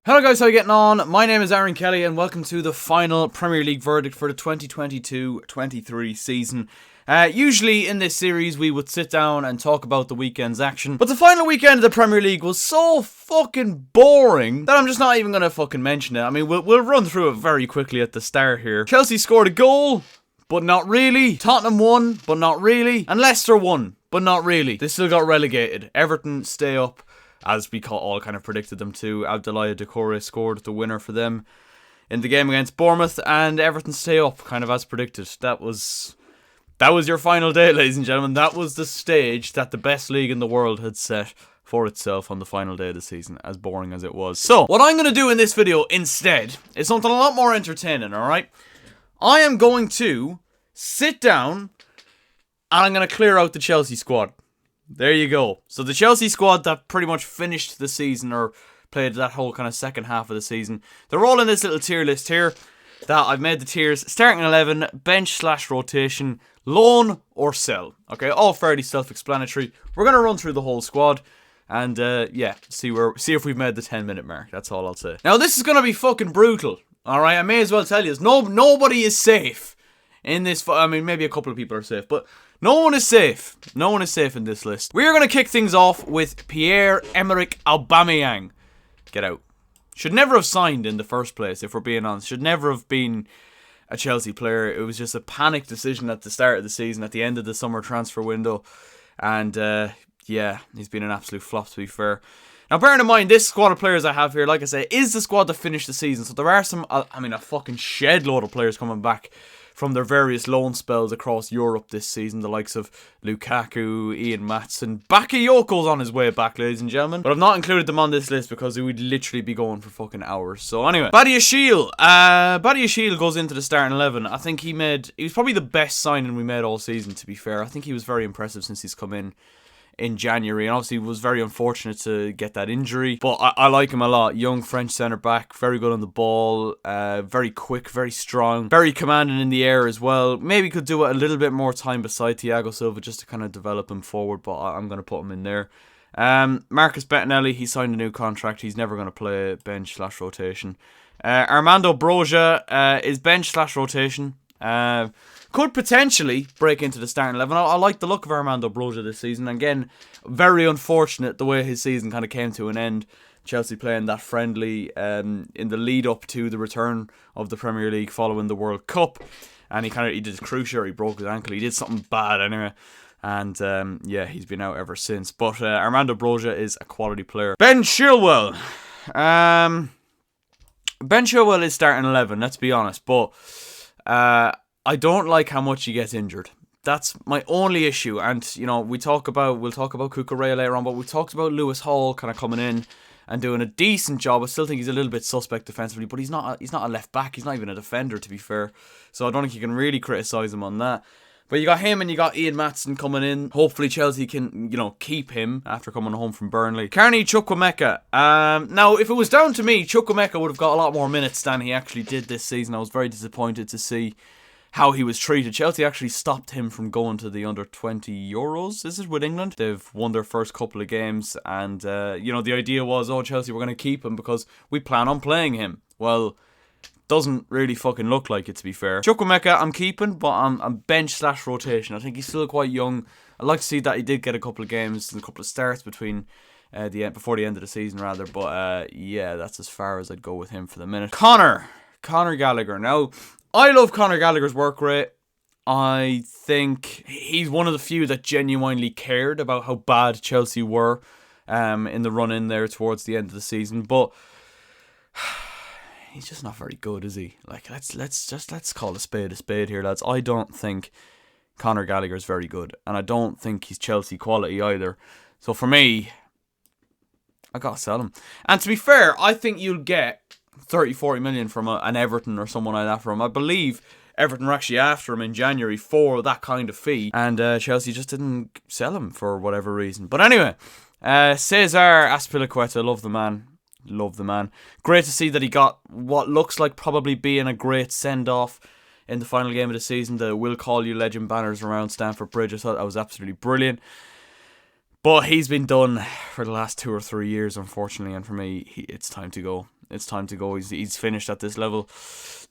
Hello guys, how are you getting on? My name is Aaron Kelly and welcome to the final Premier League verdict for the 2022-23 season. Usually in this series we would sit down and talk about the weekend's action, but the final weekend of the Premier League was so fucking boring that I'm just not even going to fucking mention it. I mean, we'll run through it very quickly at the start here. Chelsea scored a goal, but not really. Tottenham won, but not really. And Leicester won, but not really. They still got relegated. Everton stay up, as we all kind of predicted them to. Abdoulaye Doucouré scored the winner for them in the game against Bournemouth, and Everton stay up, kind of as predicted. That was your final day, ladies and gentlemen. That was the stage that the best league in the world had set for itself on the final day of the season, as boring as it was. So, what I'm going to do in this video instead is something a lot more entertaining, alright? I am going to sit down and I'm going to clear out the Chelsea squad. There you go. So the Chelsea squad that pretty much finished the season or played that whole kind of second half of the season, they're all in this little tier list here that I've made the tiers. Starting 11, bench/rotation, loan or sell. Okay, all fairly self-explanatory. We're going to run through the whole squad and see if we've made the 10-minute mark. That's all I'll say. Now this is going to be fucking brutal. Alright, I may as well tell you. Nobody is safe in this. I mean, maybe a couple of people are safe, but no one is safe. No one is safe in this list. We are going to kick things off with Pierre-Emerick Aubameyang. Get out. Should never have signed in the first place, if we're being honest. Should never have been a Chelsea player. It was just a panic decision at the start of the season, at the end of the summer transfer window. And, he's been an absolute flop, to be fair. Now, bearing in mind, this squad of players I have here, like I say, is the squad that finished the season. So there are some, a fucking shed load of players coming back from their various loan spells across Europe this season. The likes of Lukaku, Ian Maatsen, Bakayoko's on his way back, ladies and gentlemen. But I've not included them on this list because it would literally be going for fucking hours. So anyway, Badiashile goes into the starting 11. I think he was probably the best signing we made all season, to be fair. I think he was very impressive since he's come in January, and obviously was very unfortunate to get that injury, but I like him a lot. Young French centre-back, very good on the ball, very quick, very strong, very commanding in the air as well. Maybe could do it a little bit more time beside Thiago Silva just to kind of develop him forward, but I'm going to put him in there. Marcus Bettinelli, he signed a new contract. He's never going to play bench/rotation. Armando Broja is bench/rotation. Could potentially break into the starting 11. I like the look of Armando Broja this season. Again, very unfortunate the way his season kind of came to an end. Chelsea playing that friendly in the lead up to the return of the Premier League following the World Cup. And he did his cruciate, he broke his ankle. He did something bad anyway. And he's been out ever since. But Armando Broja is a quality player. Ben Chilwell. Ben Chilwell is starting 11, let's be honest. But I don't like how much he gets injured. That's my only issue. And, we'll talk about Cucurella later on, but we talked about Lewis Hall kind of coming in and doing a decent job. I still think he's a little bit suspect defensively, but he's not a left back. He's not even a defender, to be fair. So I don't think you can really criticise him on that. But you got him and you got Ian Maatsen coming in. Hopefully Chelsea can, keep him after coming home from Burnley. Carney Chukwuemeka. Now, if it was down to me, Chukwuemeka would have got a lot more minutes than he actually did this season. I was very disappointed to see how he was treated. Chelsea actually stopped him from going to the under-20 Euros, is it, with England? They've won their first couple of games, and, the idea was, Chelsea, we're going to keep him because we plan on playing him. Well, doesn't really fucking look like it, to be fair. Chukwuemeka, I'm keeping, but I'm bench/rotation. I think he's still quite young. I'd like to see that he did get a couple of games and a couple of starts before the end of the season, rather. But, that's as far as I'd go with him for the minute. Conor Gallagher. Now, I love Conor Gallagher's work rate. I think he's one of the few that genuinely cared about how bad Chelsea were in the run-in there towards the end of the season. But he's just not very good, is he? Like, let's call a spade here, lads. I don't think Conor Gallagher's very good, and I don't think he's Chelsea quality either. So for me, I gotta sell him. And to be fair, I think you'll get 30-40 million from an Everton or someone like that for him. I believe Everton were actually after him in January for that kind of fee, and Chelsea just didn't sell him for whatever reason. But anyway, Cesar Azpilicueta, love the man. Great to see that he got what looks like probably being a great send-off in the final game of the season. The "We'll Call You" legend banners around Stamford Bridge. I thought that was absolutely brilliant. But he's been done for the last 2 or 3 years, unfortunately, and for me, it's time to go. it's time to go. He's finished at this level.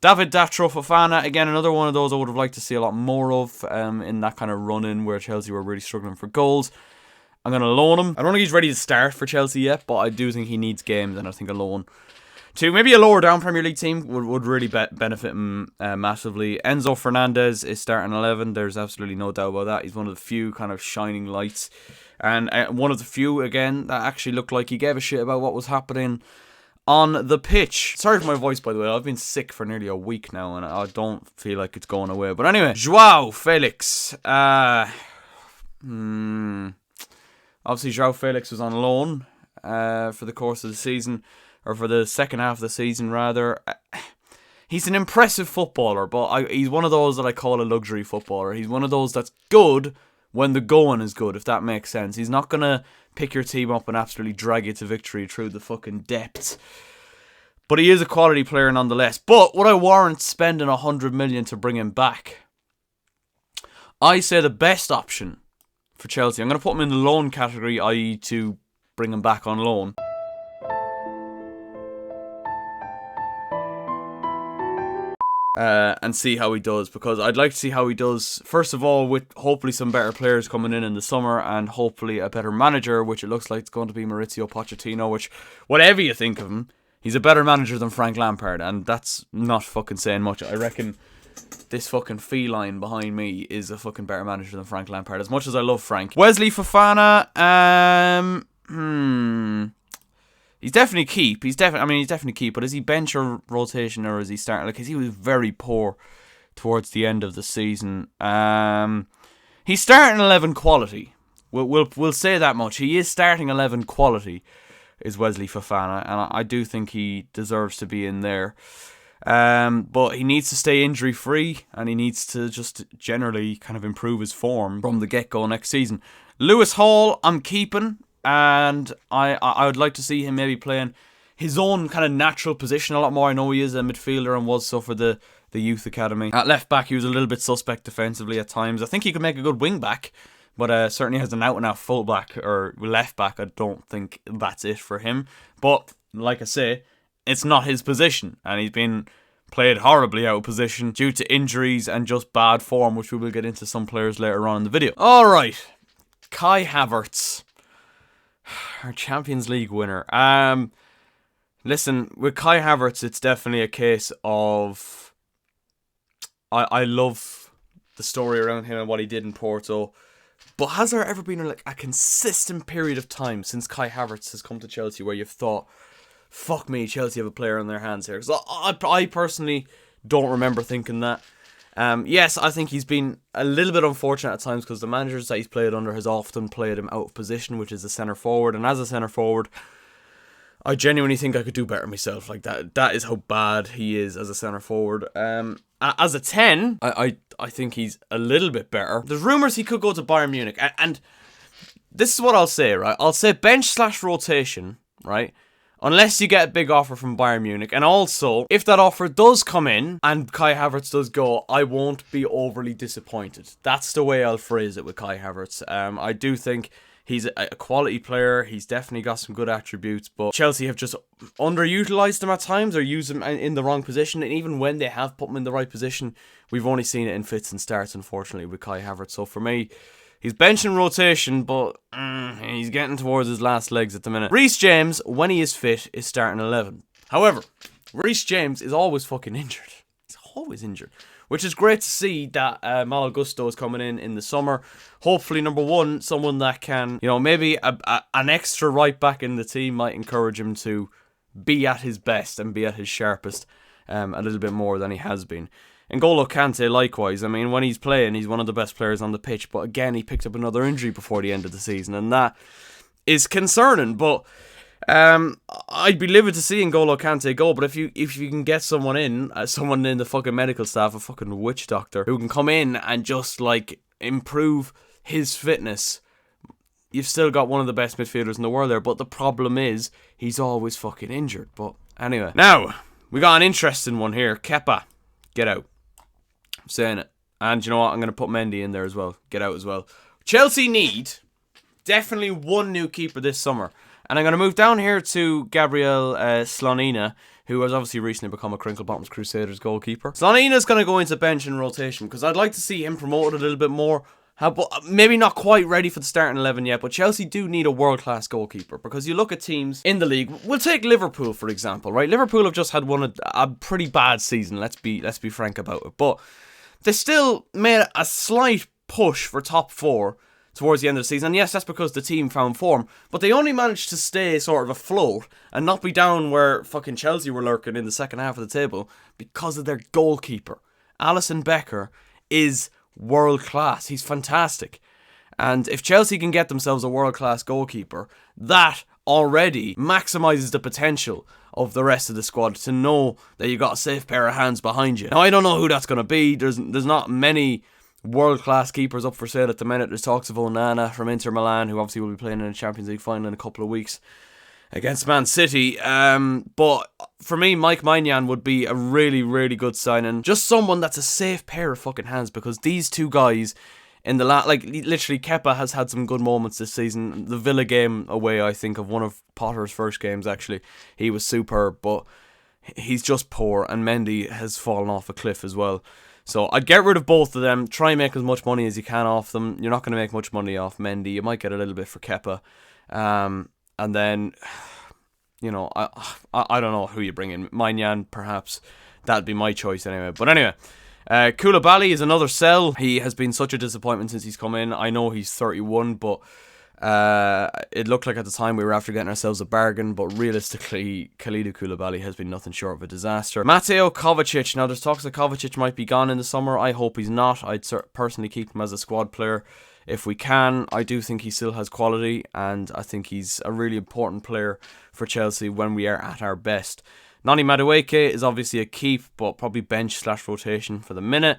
David Datro Fofana, again, another one of those I would have liked to see a lot more of in that kind of run-in where Chelsea were really struggling for goals. I'm going to loan him. I don't think he's ready to start for Chelsea yet, but I do think he needs games, and I think a loan to maybe a lower down Premier League team would really benefit him massively. Enzo Fernandez is starting 11. There's absolutely no doubt about that. He's one of the few kind of shining lights. And one of the few, again, that actually looked like he gave a shit about what was happening on the pitch. Sorry for my voice, by the way. I've been sick for nearly a week now, and I don't feel like it's going away. But anyway, Joao Felix. Obviously, Joao Felix was on loan for the course of the season, or for the second half of the season, rather. He's an impressive footballer, but he's one of those that I call a luxury footballer. He's one of those that's good when the going is good, if that makes sense. He's not going to pick your team up and absolutely drag you to victory through the fucking depths. But he is a quality player nonetheless. But would I warrant spending 100 million to bring him back? I say the best option for Chelsea, I'm going to put him in the loan category, i.e. to bring him back on loan. And see how he does, because I'd like to see how he does, first of all, with hopefully some better players coming in the summer, and hopefully a better manager, which it looks like it's going to be Maurizio Pochettino, which, whatever you think of him, he's a better manager than Frank Lampard, and that's not fucking saying much. I reckon this fucking feline behind me is a fucking better manager than Frank Lampard, as much as I love Frank. Wesley Fofana, he's definitely keep. He's definitely keep. But is he bench or rotation, or is he starting? Because he was very poor towards the end of the season. He's starting 11 quality. We'll say that much. He is starting 11 quality. Is Wesley Fofana, and I do think he deserves to be in there. But he needs to stay injury free, and he needs to just generally kind of improve his form from the get go next season. Lewis Hall, I'm keeping. And I would like to see him maybe playing his own kind of natural position a lot more. I know he is a midfielder and was so for the youth academy. At left back, he was a little bit suspect defensively at times. I think he could make a good wing back, but certainly as an out and out full back or left back, I don't think that's it for him. But like I say, it's not his position, and he's been played horribly out of position due to injuries and just bad form, which we will get into some players later on in the video. All right, Kai Havertz. Our Champions League winner. Listen, with Kai Havertz, it's definitely a case of I love the story around him and what he did in Porto. But has there ever been a consistent period of time since Kai Havertz has come to Chelsea where you've thought, fuck me, Chelsea have a player on their hands here? Because I personally don't remember thinking that. Yes, I think he's been a little bit unfortunate at times because the managers that he's played under has often played him out of position, which is a centre forward. And as a centre forward, I genuinely think I could do better myself. Like that is how bad he is as a centre forward. As a 10, I think he's a little bit better. There's rumours he could go to Bayern Munich, and this is what I'll say, right? I'll say bench/rotation, right? Unless you get a big offer from Bayern Munich. And also, if that offer does come in and Kai Havertz does go, I won't be overly disappointed. That's the way I'll phrase it with Kai Havertz. I do think he's a quality player. He's definitely got some good attributes. But Chelsea have just underutilised him at times or used him in the wrong position. And even when they have put him in the right position, we've only seen it in fits and starts, unfortunately, with Kai Havertz. So for me, he's bench and rotation, but he's getting towards his last legs at the minute. Reece James, when he is fit, is starting 11. However, Reece James is always fucking injured. He's always injured. Which is great to see that Malo Gusto is coming in the summer. Hopefully, number one, someone that can, maybe an extra right back in the team might encourage him to be at his best and be at his sharpest a little bit more than he has been. N'Golo Kante, likewise. I mean, when he's playing, he's one of the best players on the pitch. But again, he picked up another injury before the end of the season, and that is concerning. But I'd be livid to see N'Golo Kante go. But if you can get someone in the fucking medical staff, a fucking witch doctor, who can come in and just improve his fitness, you've still got one of the best midfielders in the world there. But the problem is, he's always fucking injured. But anyway, now we got an interesting one here. Kepa, get out. I'm saying it. And you know what? I'm going to put Mendy in there as well. Get out as well. Chelsea need definitely one new keeper this summer. And I'm going to move down here to Gabriel Slonina, who has obviously recently become a Crinkle Bottoms Crusaders goalkeeper. Slonina's going to go into bench and rotation because I'd like to see him promoted a little bit more. Maybe not quite ready for the starting 11 yet, but Chelsea do need a world-class goalkeeper because you look at teams in the league. We'll take Liverpool, for example, right? Liverpool have just had a pretty bad season, let's be frank about it. But they still made a slight push for top 4 towards the end of the season. And yes, that's because the team found form, but they only managed to stay sort of afloat and not be down where fucking Chelsea were lurking in the second half of the table because of their goalkeeper. Alisson Becker is world class. He's fantastic. And if Chelsea can get themselves a world class goalkeeper, that already maximizes the potential of the rest of the squad to know that you got a safe pair of hands behind you. Now, I don't know who that's going to be. There's not many world-class keepers up for sale at the minute. There's talks of Onana from Inter Milan, who obviously will be playing in a Champions League final in a couple of weeks against Man City. But for me, Mike Maignan would be a really, really good signing. Just someone that's a safe pair of fucking hands, because these two guys in the literally Kepa has had some good moments this season. The Villa game away, I think, of one of Potter's first games, actually, he was superb, but he's just poor, and Mendy has fallen off a cliff as well. So I'd get rid of both of them, try and make as much money as you can off them. You're not going to make much money off Mendy. You might get a little bit for Kepa. And then, you know, I don't know who you bring in. Maignan, perhaps. That'd be my choice anyway. But anyway, Koulibaly is another sell. He has been such a disappointment since he's come in. I know he's 31, but it looked like at the time we were after getting ourselves a bargain, but realistically, Kalidou Koulibaly has been nothing short of a disaster. Mateo Kovacic. Now, there's talks that Kovacic might be gone in the summer. I hope he's not. I'd personally keep him as a squad player if we can. I do think he still has quality, and I think he's a really important player for Chelsea when we are at our best. Noni Madueke is obviously a keep, but probably bench/rotation for the minute.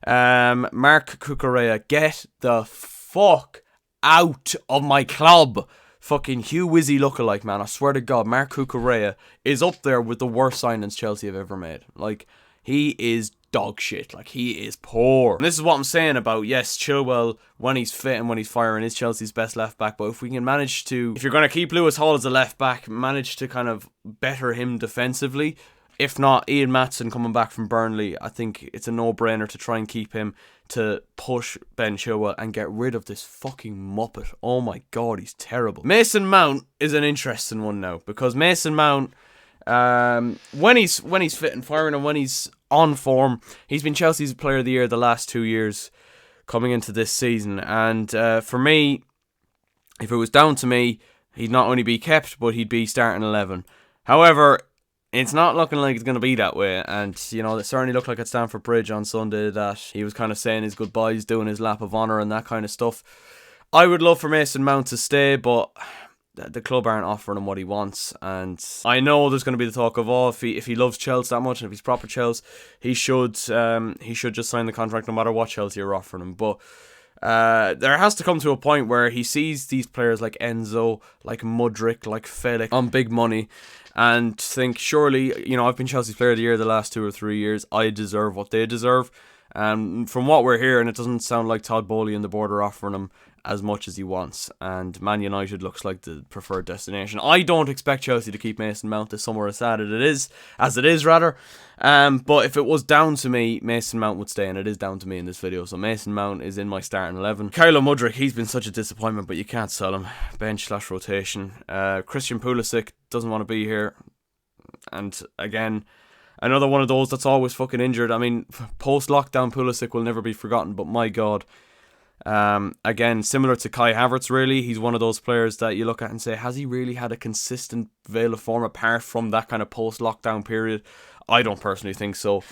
Marc Cucurella, get the fuck out of my club. Fucking Hugh Wizzy lookalike, man. I swear to God, Marc Cucurella is up there with the worst signings Chelsea have ever made. Like, he is dog shit. Like, he is poor. And this is what I'm saying about, yes, Chilwell, when he's fit and when he's firing, is Chelsea's best left back. But if we can manage to, if you're going to keep Lewis Hall as a left back, manage to kind of better him defensively. If not, Ian Maatsen coming back from Burnley, I think it's a no-brainer to try and keep him, to push Ben Chilwell and get rid of this fucking muppet. Oh my God, he's terrible. Mason Mount is an interesting one now, because Mason Mount, when he's fit and firing and when he's on form, he's been Chelsea's Player of the Year the last 2 years coming into this season. And for me, if it was down to me, he'd not only be kept, but he'd be starting 11. However, it's not looking like it's going to be that way, and, you know, it certainly looked like at Stamford Bridge on Sunday that he was kind of saying his goodbyes, doing his lap of honour and that kind of stuff. I would love for Mason Mount to stay, but the club aren't offering him what he wants, and I know there's going to be the talk of, oh, if he loves Chelsea that much, and if he's proper Chelsea, he should just sign the contract no matter what Chelsea are offering him, but there has to come to a point where he sees these players like Enzo, like Mudryk, like Felix on big money, and think, surely, you know, I've been Chelsea's Player of the Year the last 2 or 3 years, I deserve what they deserve. And from what we're hearing, it doesn't sound like Todd Bowley and the board are offering him as much as he wants, and Man United looks like the preferred destination. I don't expect Chelsea to keep Mason Mount this summer, as sad as it is, rather. But if it was down to me, Mason Mount would stay, and it is down to me in this video. So Mason Mount is in my starting 11. Kylo Mudryk, he's been such a disappointment, but you can't sell him. Bench/rotation. Christian Pulisic doesn't want to be here, and again, another one of those that's always fucking injured. I mean, post-lockdown Pulisic will never be forgotten, but my God. Again, similar to Kai Havertz, really, he's one of those players that you look at and say, has he really had a consistent veil of form apart from that kind of post-lockdown period? I don't personally think so.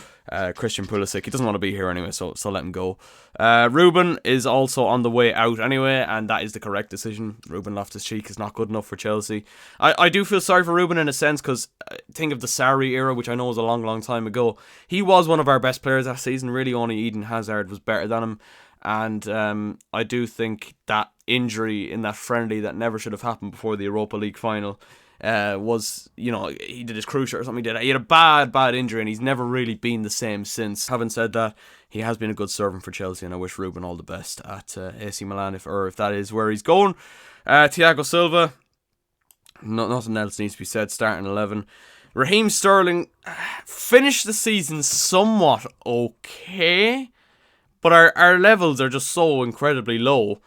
Christian Pulisic, he doesn't want to be here anyway, so let him go. Ruben is also on the way out anyway, and that is the correct decision. Ruben Loftus-Cheek is not good enough for Chelsea. I do feel sorry for Ruben in a sense, because think of the Sarri era, which I know was a long, long time ago. He was one of our best players that season. Really, only Eden Hazard was better than him. And I do think that injury in that friendly that never should have happened before the Europa League final was, you know, he did his cruciate or something. He had a bad injury, and he's never really been the same since. Having said that, he has been a good servant for Chelsea, and I wish Ruben all the best at AC Milan, if that is where he's going. Thiago Silva, Nothing else needs to be said. Starting 11. Raheem Sterling finished the season somewhat okay, but our levels are just so incredibly low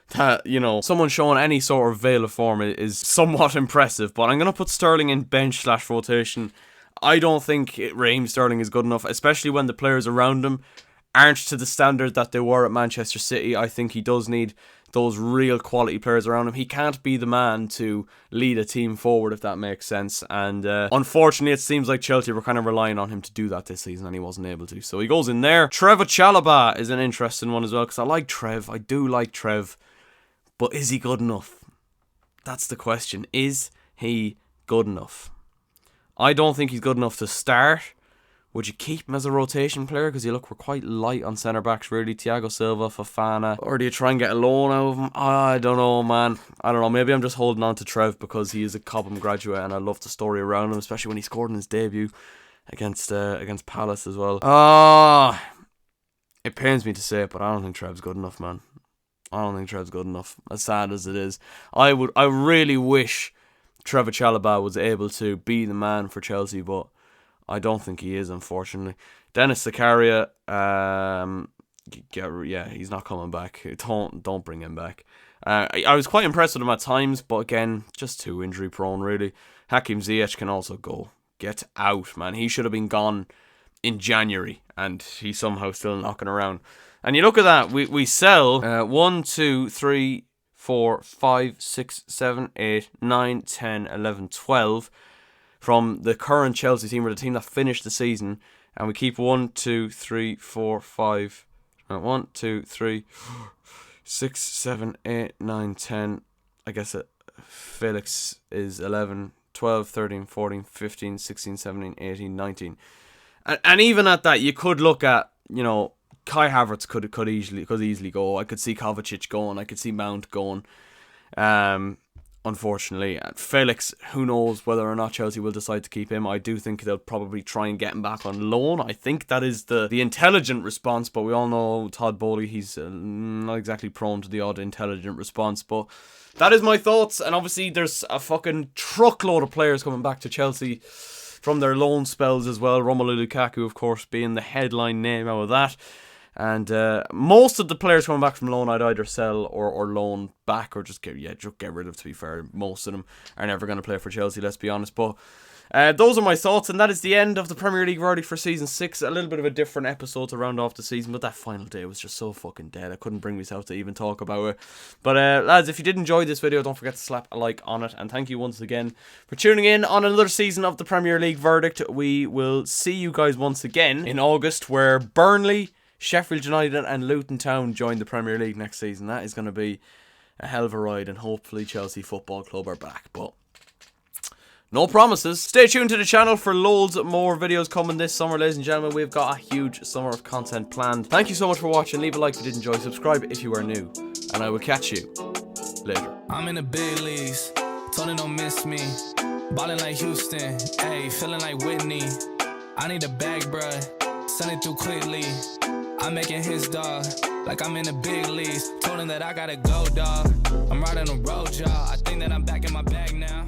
that, you know, someone showing any sort of veil of form is somewhat impressive. But I'm going to put Sterling in bench/rotation. I don't think Raheem Sterling is good enough, especially when the players around him aren't to the standard that they were at Manchester City. I think he does need those real quality players around him. He can't be the man to lead a team forward, if that makes sense. And unfortunately, it seems like Chelsea were kind of relying on him to do that this season, and he wasn't able to. So he goes in there. Trevoh Chalobah is an interesting one as well, because I like Trev. I do like Trev. But is he good enough? That's the question. Is he good enough? I don't think he's good enough to start. Would you keep him as a rotation player? Because we're quite light on centre-backs, really. Thiago Silva, Fofana. Or do you try and get a loan out of him? I don't know, man. I don't know. Maybe I'm just holding on to Trev because he is a Cobham graduate and I love the story around him, especially when he scored in his debut against Palace as well. It pains me to say it, but I don't think Trev's good enough, man. I don't think Trev's good enough, as sad as it is. I really wish Trevoh Chalobah was able to be the man for Chelsea, but I don't think he is, unfortunately. Dennis Zakaria, he's not coming back. Don't bring him back. I was quite impressed with him at times, but again, just too injury prone, really. Hakim Ziyech can also go. Get out, man. He should have been gone in January, and he's somehow still knocking around. And you look at that, we sell 1, 2, 3, 4, 5, 6, 7, 8, 9, 10, 11, 12 from the current Chelsea team, or the team that finished the season, and we keep 1, 2, 3, 4, 5, 1, 2, 3, 6, 7, 8, 9, 10. I guess Felix is 11, 12, 13, 14, 15, 16, 17, 18, 19. And even at that, you could look at, you know, Kai Havertz could easily go. I could see Kovacic going. I could see Mount going. Unfortunately, Felix, who knows whether or not Chelsea will decide to keep him. I do think they'll probably try and get him back on loan. I think that is the intelligent response, but we all know Todd Bowley, he's not exactly prone to the odd intelligent response. But that is my thoughts, and obviously there's a fucking truckload of players coming back to Chelsea from their loan spells as well. Romelu Lukaku, of course, being the headline name out of that. And most of the players coming back from loan I'd either sell or loan back, or just get rid of, to be fair. Most of them are never going to play for Chelsea, let's be honest. But those are my thoughts, and that is the end of the Premier League verdict for Season 6. A little bit of a different episode to round off the season, but that final day was just so fucking dead. I couldn't bring myself to even talk about it. But lads, if you did enjoy this video, don't forget to slap a like on it, and thank you once again for tuning in on another season of the Premier League verdict. We will see you guys once again in August, where Burnley, Sheffield United and Luton Town join the Premier League next season. That is going to be a hell of a ride, and hopefully Chelsea Football Club are back. But no promises. Stay tuned to the channel for loads more videos coming this summer, ladies and gentlemen. We've got a huge summer of content planned. Thank you so much for watching. Leave a like if you did enjoy. Subscribe if you are new. And I will catch you later. I'm in the big leagues. Tony don't miss me. Ballin' like Houston. Ayy, feeling like Whitney. I need a bag, bruh. Send it through quickly. I'm making his dog, like I'm in the big leagues. Told him that I gotta go, dog. I'm riding a road, y'all. I think that I'm back in my bag now.